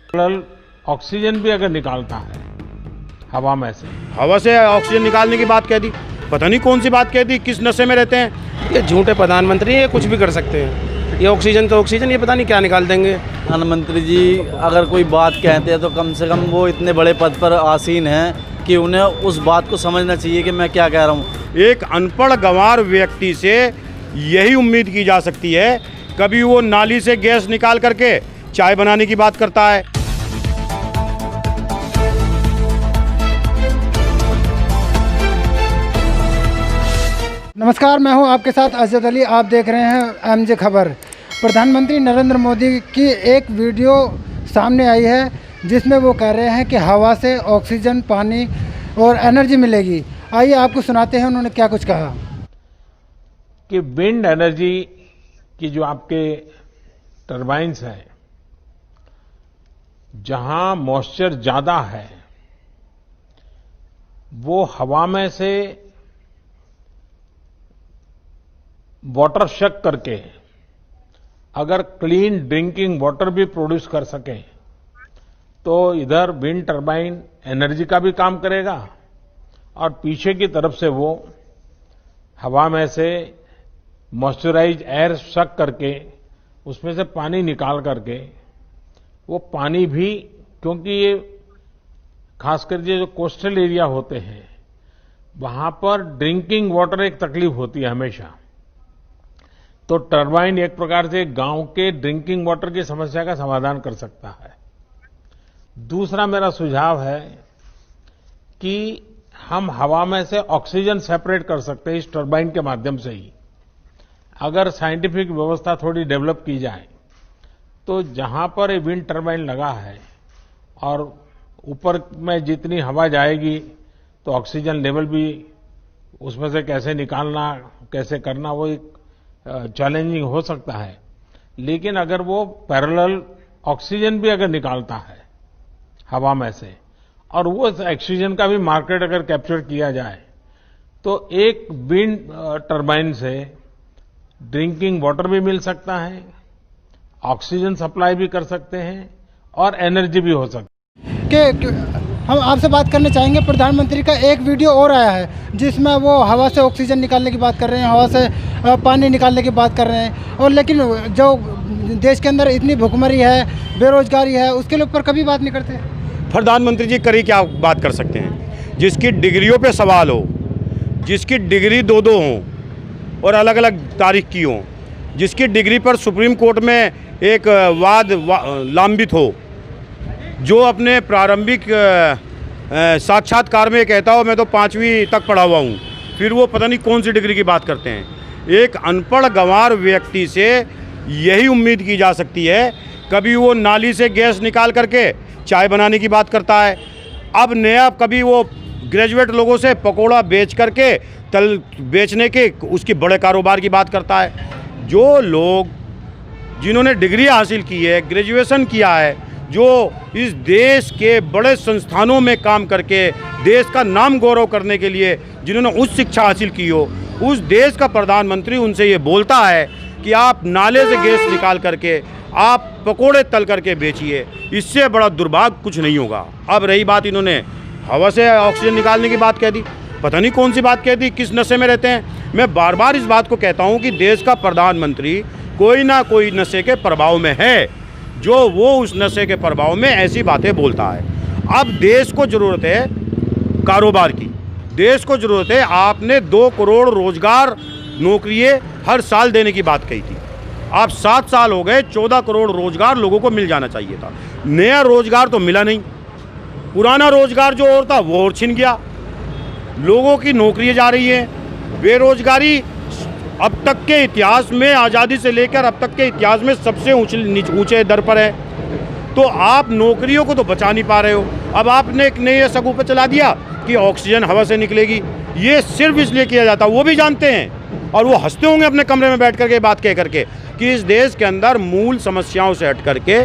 Oxygen भी अगर निकालता है हवा से ऑक्सीजन निकालने की बात कह दी, पता नहीं कौन सी बात कह दी, किस नशे में रहते हैं ये झूठे प्रधानमंत्री हैं, ये कुछ भी कर सकते हैं। ये ऑक्सीजन तो ऑक्सीजन, ये पता नहीं क्या निकाल देंगे। प्रधानमंत्री जी अगर कोई बात कहते हैं तो कम से कम वो इतने बड़े पद पर आसीन हैं कि उन्हें उस बात को समझना चाहिए कि मैं क्या कह रहा हूँ। एक अनपढ़ गंवार व्यक्ति से यही उम्मीद की जा सकती है, कभी वो नाली से गैस निकाल करके चाय बनाने की बात करता है। नमस्कार, मैं हूं आपके साथ अजद अली। आप देख रहे हैं एमजे खबर। प्रधानमंत्री नरेंद्र मोदी की एक वीडियो सामने आई है जिसमें वो कह रहे हैं कि हवा से ऑक्सीजन, पानी और एनर्जी मिलेगी। आइए आपको सुनाते हैं उन्होंने क्या कुछ कहा। कि विंड एनर्जी की जो आपके टरबाइन्स हैं, जहां मॉइस्चर ज्यादा है वो हवा में से वाटर शक करके अगर क्लीन ड्रिंकिंग वाटर भी प्रोड्यूस कर सकें तो इधर विंड टरबाइन एनर्जी का भी काम करेगा और पीछे की तरफ से वो हवा में से मॉइस्चराइज एयर शक करके उसमें से पानी निकाल करके वो पानी भी, क्योंकि ये खासकर जो कोस्टल एरिया होते हैं वहां पर ड्रिंकिंग वाटर एक तकलीफ होती है हमेशा, तो टरबाइन एक प्रकार से गांव के ड्रिंकिंग वाटर की समस्या का समाधान कर सकता है। दूसरा मेरा सुझाव है कि हम हवा में से ऑक्सीजन सेपरेट कर सकते हैं इस टरबाइन के माध्यम से ही। अगर साइंटिफिक व्यवस्था थोड़ी डेवलप की जाए तो जहां पर ये विंड टरबाइन लगा है और ऊपर में जितनी हवा जाएगी तो ऑक्सीजन लेवल भी उसमें से कैसे निकालना, कैसे करना, वो एक चैलेंजिंग हो सकता है। लेकिन अगर वो पैरेलल ऑक्सीजन भी अगर निकालता है हवा में से और वो ऑक्सीजन का भी मार्केट अगर कैप्चर किया जाए तो एक विंड टरबाइन से ड्रिंकिंग वाटर भी मिल सकता है, ऑक्सीजन सप्लाई भी कर सकते हैं और एनर्जी भी हो सकती है। कि हम आपसे बात करना चाहेंगे, प्रधानमंत्री का एक वीडियो और आया है जिसमें वो हवा से ऑक्सीजन निकालने की बात कर रहे हैं, हवा से पानी निकालने की बात कर रहे हैं, और लेकिन जो देश के अंदर इतनी भुखमरी है, बेरोजगारी है, उसके ऊपर कभी बात नहीं करते। प्रधानमंत्री जी करी क्या बात कर सकते हैं? जिसकी डिग्रियों पे सवाल हो, जिसकी डिग्री दो हों और अलग अलग तारीख की हो, जिसकी डिग्री पर सुप्रीम कोर्ट में एक वाद लंबित हो, जो अपने प्रारंभिक साक्षात्कार में कहता हो मैं तो 5वीं तक पढ़ा हुआ हूँ, फिर वो पता नहीं कौन सी डिग्री की बात करते हैं। एक अनपढ़ गंवार व्यक्ति से यही उम्मीद की जा सकती है, कभी वो नाली से गैस निकाल करके चाय बनाने की बात करता है, अब नया कभी वो ग्रेजुएट लोगों से पकोड़ा बेच करके तल बेचने के उसकी बड़े कारोबार की बात करता है। जो लोग जिन्होंने डिग्री हासिल की है, ग्रेजुएशन किया है, जो इस देश के बड़े संस्थानों में काम करके देश का नाम गौरव करने के लिए जिन्होंने उच्च शिक्षा हासिल की हो, उस देश का प्रधानमंत्री उनसे ये बोलता है कि आप नाले से गैस निकाल करके आप पकोड़े तल करके बेचिए, इससे बड़ा दुर्भाग्य कुछ नहीं होगा। अब रही बात, इन्होंने हवा से ऑक्सीजन निकालने की बात कह दी, पता नहीं कौन सी बात कह दी, किस नशे में रहते हैं। मैं बार बार इस बात को कहता हूँ कि देश का प्रधानमंत्री कोई ना कोई नशे के प्रभाव में है, जो वो उस नशे के प्रभाव में ऐसी बातें बोलता है। अब देश को जरूरत है कारोबार की, देश को जरूरत है, आपने 2 करोड़ रोजगार नौकरियां हर साल देने की बात कही थी, आप 7 साल हो गए, 14 करोड़ रोजगार लोगों को मिल जाना चाहिए था। नया रोजगार तो मिला नहीं, पुराना रोजगार जो और था वो और छिन गया, लोगों की नौकरियां जा रही हैं, बेरोजगारी अब तक के इतिहास में, आज़ादी से लेकर अब तक के इतिहास में सबसे ऊंचे दर पर है। तो आप नौकरियों को तो बचा नहीं पा रहे हो। अब आपने एक नए सगुफे चला दिया कि ऑक्सीजन हवा से निकलेगी, ये सिर्फ इसलिए किया जाता, वो भी जानते हैं और वो हंसते होंगे अपने कमरे में बैठ करके बात कह करके कि इस देश के अंदर मूल समस्याओं से हट करके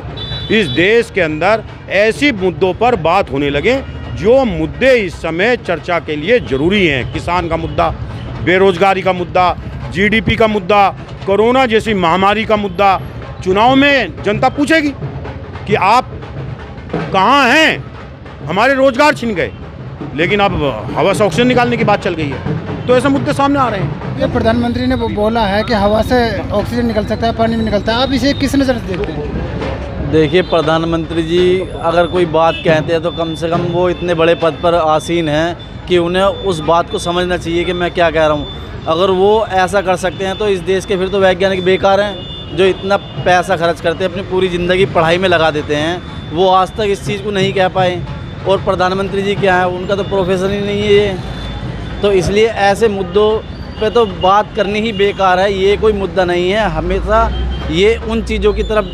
इस देश के अंदर ऐसी मुद्दों पर बात होने लगे जो मुद्दे इस समय चर्चा के लिए जरूरी हैं। किसान का मुद्दा, बेरोजगारी का मुद्दा, जीडीपी का मुद्दा, कोरोना जैसी महामारी का मुद्दा। चुनाव में जनता पूछेगी कि आप कहाँ हैं? हमारे रोजगार छिन गए, लेकिन अब हवा से ऑक्सीजन निकालने की बात चल गई है। तो ऐसे मुद्दे सामने आ रहे हैं। ये प्रधानमंत्री ने बोला है कि हवा से ऑक्सीजन निकल सकता है, पानी भी निकलता है। आप इसे किस नज़र से देखते हैं? देखिए, प्रधानमंत्री जी अगर कोई बात कहते हैं तो कम से कम वो इतने बड़े पद पर आसीन हैं कि उन्हें उस बात को समझना चाहिए कि मैं क्या कह रहा हूँ। अगर वो ऐसा कर सकते हैं तो इस देश के फिर तो वैज्ञानिक बेकार हैं, जो इतना पैसा खर्च करते हैं, अपनी पूरी ज़िंदगी पढ़ाई में लगा देते हैं। वो आज तक इस चीज़ को नहीं कह पाए। और प्रधानमंत्री जी क्या है, उनका तो प्रोफेशन ही नहीं है ये। तो इसलिए ऐसे मुद्दों पे तो बात करनी ही बेकार है। ये कोई मुद्दा नहीं है। हमेशा ये उन चीज़ों की तरफ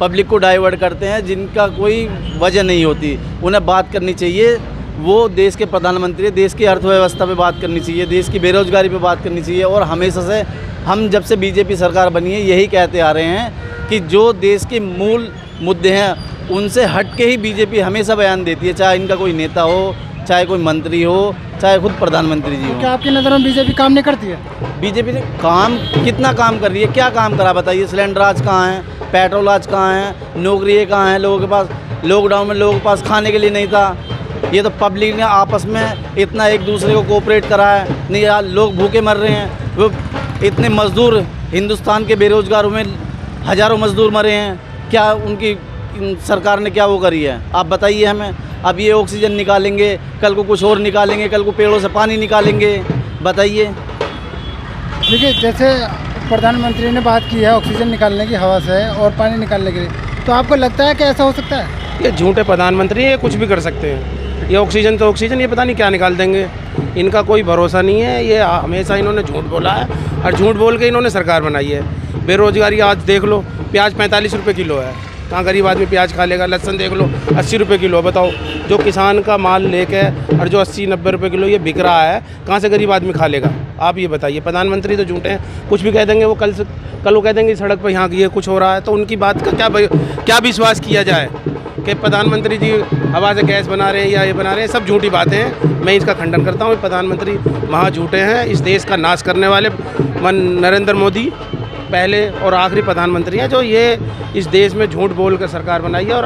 पब्लिक को डाइवर्ट करते हैं जिनका कोई वजह नहीं होती। उन्हें बात करनी चाहिए, वो देश के प्रधानमंत्री, देश की अर्थव्यवस्था पे बात करनी चाहिए, देश की बेरोजगारी पे बात करनी चाहिए। और हमेशा से हम जब से बीजेपी सरकार बनी है यही कहते आ रहे हैं कि जो देश के मूल मुद्दे हैं उनसे हट के ही बीजेपी हमेशा बयान देती है, चाहे इनका कोई नेता हो, चाहे कोई मंत्री हो, चाहे खुद प्रधानमंत्री जी हो। क्या आपकी नज़र में बीजेपी काम नहीं करती है? बीजेपी ने काम कितना काम कर रही है? क्या काम करा बताइए? सिलेंडर आज कहाँ हैं, पेट्रोल आज कहाँ हैं, नौकरी कहाँ हैं लोगों के पास? लॉकडाउन में लोगों के पास खाने के लिए नहीं था। ये तो पब्लिक ने आपस में इतना एक दूसरे को कोऑपरेट करा है। नहीं यार, लोग भूखे मर रहे हैं। वो इतने मज़दूर हिंदुस्तान के बेरोजगारों में हज़ारों मज़दूर मरे हैं। क्या उनकी सरकार ने क्या वो करी है? आप बताइए हमें। अब ये ऑक्सीजन निकालेंगे, कल को कुछ और निकालेंगे, कल को पेड़ों से पानी निकालेंगे। बताइए। देखिए, जैसे प्रधानमंत्री ने बात की है ऑक्सीजन निकालने की हवा से और पानी निकालने के लिए, तो आपको लगता है कि ऐसा हो सकता है? ये झूठे प्रधानमंत्री हैं, ये कुछ भी कर सकते हैं। ये ऑक्सीजन तो ऑक्सीजन, ये पता नहीं क्या निकाल देंगे। इनका कोई भरोसा नहीं है। ये हमेशा इन्होंने झूठ बोला है और झूठ बोल के इन्होंने सरकार बनाई है। बेरोजगारी आज देख लो, प्याज 45 रुपये किलो है। कहाँ गरीब आदमी प्याज खा लेगा? लहसुन देख लो 80 रुपये किलो। बताओ, जो किसान का माल लेके और जो 80-90 रुपये किलो ये बिक रहा है, कहाँ से गरीब आदमी खा लेगा? आप ये बताइए। प्रधानमंत्री तो झूठे हैं, कुछ भी कह देंगे। वो कल वो कह देंगे सड़क पर यहाँ ये कुछ हो रहा है, तो उनकी बात का क्या विश्वास किया जाए कि प्रधानमंत्री जी हवा से गैस बना रहे हैं या ये बना रहे हैं? सब झूठी बातें हैं। मैं इसका खंडन करता हूँ। प्रधानमंत्री महा झूठे हैं। इस देश का नाश करने वाले नरेंद्र मोदी पहले और आखिरी प्रधानमंत्री हैं जो ये इस देश में झूठ बोल कर सरकार बनाई है। और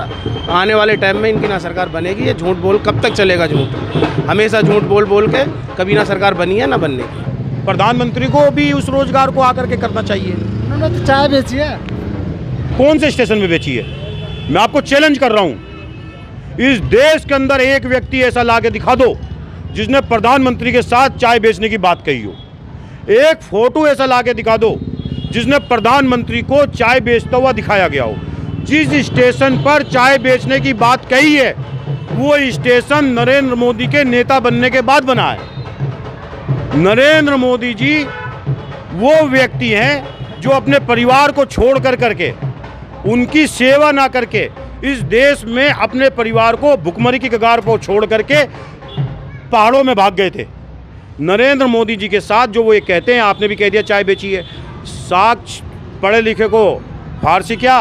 आने वाले टाइम में इनकी ना सरकार बनेगी। ये झूठ बोल कब तक चलेगा? झूठ हमेशा झूठ बोल के कभी ना सरकार बनी है ना बनने की। प्रधानमंत्री को भी उस रोजगार को आकर के करना चाहिए। उन्होंने तो चाय बेची है। कौन से स्टेशन में बेची है? मैं आपको चैलेंज कर रहा हूं, इस देश के अंदर एक व्यक्ति ऐसा लाके दिखा दो जिसने प्रधानमंत्री के साथ चाय बेचने की बात कही हो। एक फोटो ऐसा लाके दिखा दो जिसने प्रधानमंत्री को चाय बेचता हुआ दिखाया गया हो। जिस स्टेशन पर चाय बेचने की बात कही है वो स्टेशन नरेंद्र मोदी के नेता बनने के बाद बना है। नरेंद्र मोदी जी वो व्यक्ति हैं जो अपने परिवार को छोड़ करके, उनकी सेवा ना करके इस देश में अपने परिवार को भुखमरी की कगार पर छोड़ करके पहाड़ों में भाग गए थे। नरेंद्र मोदी जी के साथ जो वो ये कहते हैं, आपने भी कह दिया चाय बेची है। साक्ष पढ़े लिखे को फारसी क्या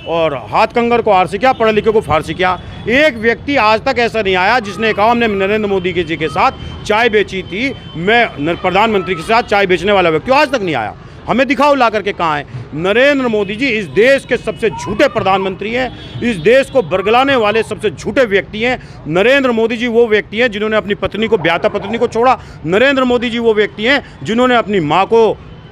और हाथ कंगर को आरसी क्या, पढ़े लिखे को फारसी क्या। एक व्यक्ति आज तक ऐसा नहीं आया जिसने कहा हमने नरेंद्र मोदी जी के साथ चाय बेची थी, मैं प्रधानमंत्री के साथ चाय बेचने वाला व्यक्ति आज तक नहीं आया। हमें दिखाओ ला करके कहाँ है। नरेंद्र मोदी जी इस देश के सबसे झूठे प्रधानमंत्री हैं। इस देश को बरगलाने वाले सबसे झूठे व्यक्ति हैं। नरेंद्र मोदी जी वो व्यक्ति हैं जिन्होंने अपनी पत्नी को, ब्याता पत्नी को छोड़ा। नरेंद्र मोदी जी वो व्यक्ति हैं जिन्होंने अपनी माँ को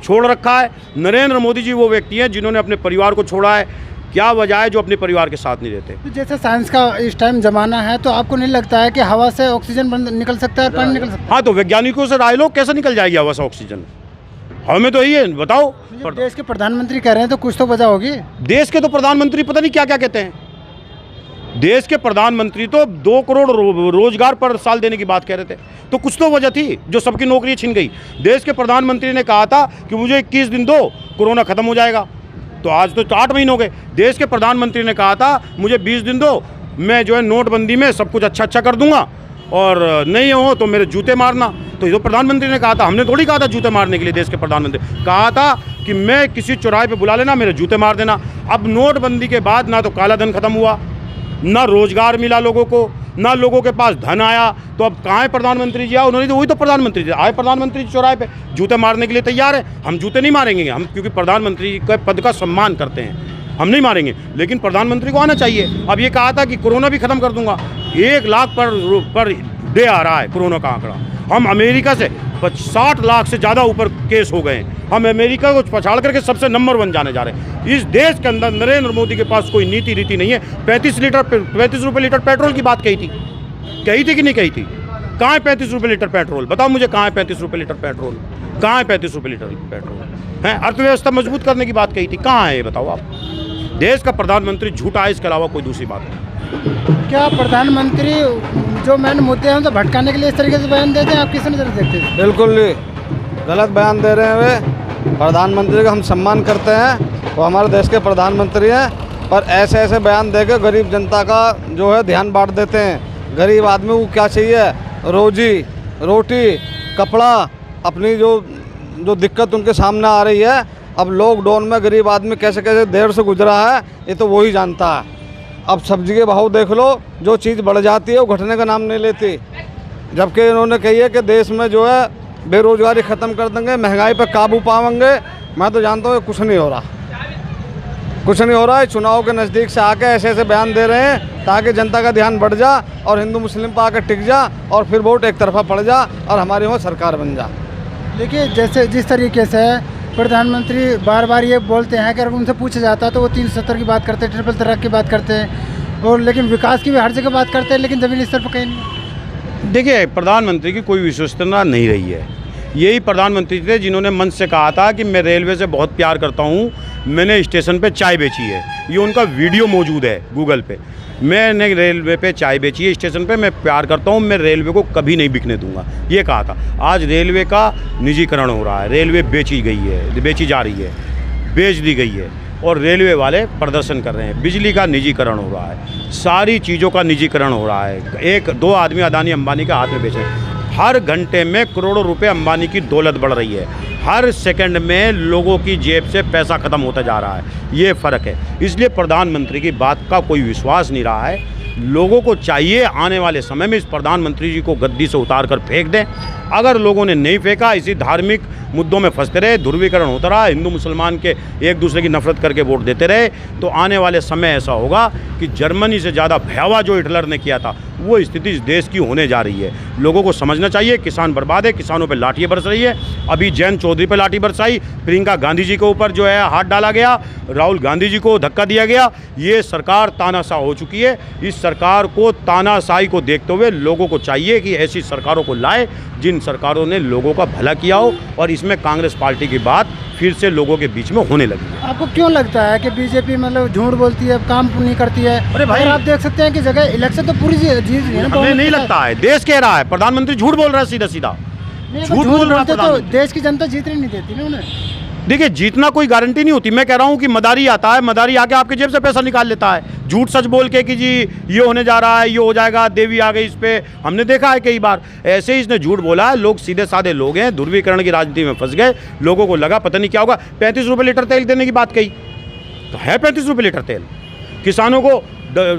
छोड़ रखा है। नरेंद्र मोदी जी वो व्यक्ति हैं जिन्होंने अपने परिवार को छोड़ा है। क्या वजह है जो अपने परिवार के साथ नहीं रहते? तो जैसे साइंस का इस टाइम ज़माना है, तो आपको नहीं लगता है कि हवा से ऑक्सीजन निकल सकता है और पानी निकल सकता है? हाँ, तो वैज्ञानिकों से राय लो, कैसे निकल जाएगी हवा से ऑक्सीजन? हमें तो यही है, बताओ। देश के प्रधानमंत्री कह रहे हैं तो कुछ तो वजह होगी। देश के तो प्रधानमंत्री पता नहीं क्या क्या कहते हैं। देश के प्रधानमंत्री तो 2 करोड़ रोजगार पर साल देने की बात कह रहे थे, तो कुछ तो वजह थी जो सबकी नौकरी छीन गई। देश के प्रधानमंत्री ने कहा था कि मुझे 21 दिन दो, कोरोना खत्म हो जाएगा, तो आज तो 8 महीने हो गए। देश के प्रधानमंत्री ने कहा था मुझे 20 दिन दो, मैं जो है नोटबंदी में सब कुछ अच्छा कर दूंगा, और नहीं हो तो मेरे जूते मारना। तो ये तो प्रधानमंत्री ने कहा था, हमने थोड़ी कहा था जूते मारने के लिए। देश के प्रधानमंत्री कहा था कि मैं किसी चौराहे पे बुला लेना, मेरे जूते मार देना। अब नोटबंदी के बाद ना तो काला धन खत्म हुआ, ना रोजगार मिला लोगों को, ना लोगों के पास धन आया, तो अब कहाँ है प्रधानमंत्री जी? उन्होंने तो वही तो प्रधानमंत्री जी आए, प्रधानमंत्री चौराहे पे जूते मारने के लिए तैयार है। हम जूते नहीं मारेंगे, हम क्योंकि प्रधानमंत्री के पद का सम्मान करते हैं। हम नहीं मारेंगे, लेकिन प्रधानमंत्री को आना चाहिए। अब ये कहा था कि कोरोना भी खत्म कर दूंगा, 1 लाख पर डे आ रहा है कोरोना का आंकड़ा। हम अमेरिका से 60 लाख से ज़्यादा ऊपर केस हो गए हैं। हम अमेरिका को पछाड़ करके सबसे नंबर 1 जाने जा रहे हैं। इस देश के अंदर नरेंद्र मोदी के पास कोई नीति रीति नहीं है। 35 रुपये लीटर पेट्रोल की बात कही थी कि नहीं कही थी? कहाँ है 35 रुपये लीटर पेट्रोल? बताओ मुझे, कहाँ है 35 रुपये लीटर पेट्रोल? कहाँ है 35 रुपये लीटर पेट्रोल? है अर्थव्यवस्था मजबूत करने की बात कही थी, कहाँ है ये बताओ आप? देश का प्रधानमंत्री झूठा है, इसके अलावा कोई दूसरी बात नहीं। क्या प्रधानमंत्री जो मेन मुद्दे हैं तो भटकाने के लिए इस तरीके से बयान देते हैं? आप किस नज़र देखते हैं? बिल्कुल गलत बयान दे रहे हैं वे। प्रधानमंत्री का हम सम्मान करते हैं, वो हमारे देश के प्रधानमंत्री हैं, पर ऐसे बयान देकर गरीब जनता का जो है ध्यान बांट देते हैं। गरीब आदमी को क्या चाहिए? रोजी रोटी, कपड़ा, अपनी जो दिक्कत उनके सामने आ रही है। अब लॉकडाउन में गरीब आदमी कैसे देर से गुजरा है, ये तो वही जानता है। अब सब्जी के भाव देख लो, जो चीज़ बढ़ जाती है वो घटने का नाम नहीं लेती। जबकि इन्होंने कही है कि देश में जो है बेरोजगारी ख़त्म कर देंगे, महंगाई पर काबू पाएंगे। मैं तो जानता हूँ कुछ नहीं हो रहा, कुछ नहीं हो रहा है। चुनाव के नज़दीक से आके ऐसे बयान दे रहे हैं ताकि जनता का ध्यान बढ़ जा और हिंदू मुस्लिम पर आकर टिक जा और फिर वोट एक तरफा पड़ जा और हमारी वहाँ सरकार बन जा। देखिए, जैसे जिस तरीके से प्रधानमंत्री बार बार ये बोलते हैं कि अगर उनसे पूछा जाता है तो वो 370 की बात करते हैं, ट्रिपल तलाक की बात करते हैं, और लेकिन विकास की भी हर जगह बात करते हैं, लेकिन ज़मीनी स्तर पर कहीं नहीं। देखिए, प्रधानमंत्री की कोई विश्वसनीयता नहीं रही है। यही प्रधानमंत्री थे जिन्होंने मंच से कहा था कि मैं रेलवे से बहुत प्यार करता हूँ, मैंने स्टेशन पे चाय बेची है। ये उनका वीडियो मौजूद है गूगल पे। मैंने रेलवे पे चाय बेची है स्टेशन पे, मैं प्यार करता हूँ, मैं रेलवे को कभी नहीं बिकने दूंगा, ये कहा था। आज रेलवे का निजीकरण हो रहा है, रेलवे बेची गई है, बेची जा रही है, बेच दी गई है और रेलवे वाले प्रदर्शन कर रहे हैं। बिजली का निजीकरण हो रहा है, सारी चीज़ों का निजीकरण हो रहा है। 1-2 आदमी अदानी अंबानी का हाथ में बेच रहे हैं। हर घंटे में करोड़ों रुपए अंबानी की दौलत बढ़ रही है। हर सेकंड में लोगों की जेब से पैसा खत्म होता जा रहा है, ये फ़र्क है। इसलिए प्रधानमंत्री की बात का कोई विश्वास नहीं रहा है। लोगों को चाहिए आने वाले समय में इस प्रधानमंत्री जी को गद्दी से उतार कर फेंक दें। अगर लोगों ने नहीं फेंका, इसी धार्मिक मुद्दों में फंसते रहे, ध्रुवीकरण होता रहा, हिंदू मुसलमान के एक दूसरे की नफरत करके वोट देते रहे, तो आने वाले समय ऐसा होगा कि जर्मनी से ज़्यादा भयावह जो हिटलर ने किया था वो स्थिति इस देश की होने जा रही है। लोगों को समझना चाहिए, किसान बर्बाद है, किसानों पे लाठियाँ बरस रही है। अभी जयंत चौधरी पे लाठी बरसाई, प्रियंका गांधी जी के ऊपर जो है हाथ डाला गया, राहुल गांधी जी को धक्का दिया गया। ये सरकार तानाशाह हो चुकी है। इस सरकार को, तानाशाही को देखते हुए लोगों को चाहिए कि ऐसी सरकारों को लाए जिन सरकारों ने लोगों का भला किया हो, और इसमें कांग्रेस पार्टी की बात फिर से लोगों के बीच में होने लगी है। आपको क्यों लगता है कि बीजेपी मतलब झूठ बोलती है, काम नहीं करती है? अरे भाई, आप देख सकते हैं कि जगह इलेक्शन तो पूरी जीत रही है ना। हमें नहीं लगता है, देश कह रहा है, प्रधानमंत्री झूठ बोल रहा है, सीधा सीधा झूठ बोल रहा है तो देश की जनता जीतने नहीं देती ना उन्हें। देखिए, जीतना कोई गारंटी नहीं होती। मैं कह रहा हूँ कि मदारी आता है, मदारी आके आपके जेब से पैसा निकाल लेता है, झूठ सच बोल के कि जी ये होने जा रहा है, ये हो जाएगा, देवी आ गई इस पे। हमने देखा है कई बार ऐसे ही इसने झूठ बोला है। लोग सीधे साधे लोग हैं, ध्रुवीकरण की राजनीति में फंस गए। लोगों को लगा पता नहीं क्या होगा। 35 रुपये लीटर तेल देने की बात कही तो है 35 रुपये लीटर तेल। किसानों को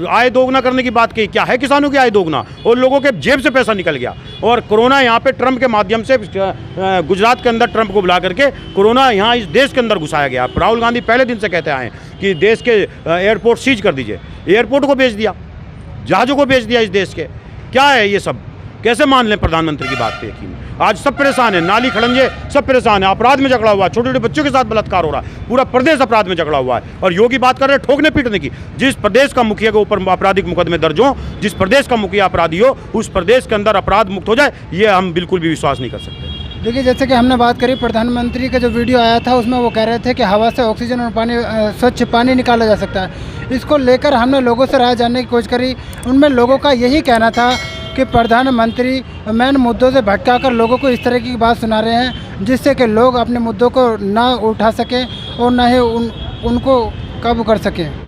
आय दोगुना करने की बात कही, क्या है किसानों की आय दोगुना? और लोगों के जेब से पैसा निकल गया। और कोरोना यहाँ पे ट्रंप के माध्यम से गुजरात के अंदर ट्रंप को बुला करके कोरोना यहाँ इस देश के अंदर घुसाया गया। राहुल गांधी पहले दिन से कहते आए कि देश के एयरपोर्ट सीज कर दीजिए। एयरपोर्ट को बेच दिया, जहाज़ों को बेच दिया इस देश के। क्या है ये सब? कैसे मान लें प्रधानमंत्री की बात पे यकीन? आज सब परेशान है, नाली खड़ंजे सब परेशान है, अपराध में झगड़ा हुआ है, छोटे छोटे बच्चों के साथ बलात्कार हो रहा है, पूरा प्रदेश अपराध में झगड़ा हुआ है। और योगी बात कर रहे हैं ठोकने पीटने की। जिस प्रदेश का मुखिया के ऊपर आपराधिक मुकदमे दर्ज हो, जिस प्रदेश का मुखिया अपराधी हो, उस प्रदेश के अंदर अपराध मुक्त हो जाए, ये हम बिल्कुल भी विश्वास नहीं कर सकते। देखिए, जैसे कि हमने बात करी, प्रधानमंत्री का जो वीडियो आया था उसमें वो कह रहे थे कि हवा से ऑक्सीजन और पानी, स्वच्छ पानी निकाला जा सकता है। इसको लेकर हमने लोगों से राय जानने की कोशिश करी। उनमें लोगों का यही कहना था कि प्रधानमंत्री मेन मुद्दों से भटकाकर लोगों को इस तरह की बात सुना रहे हैं जिससे कि लोग अपने मुद्दों को ना उठा सकें और ना ही उनको काबू कर सकें।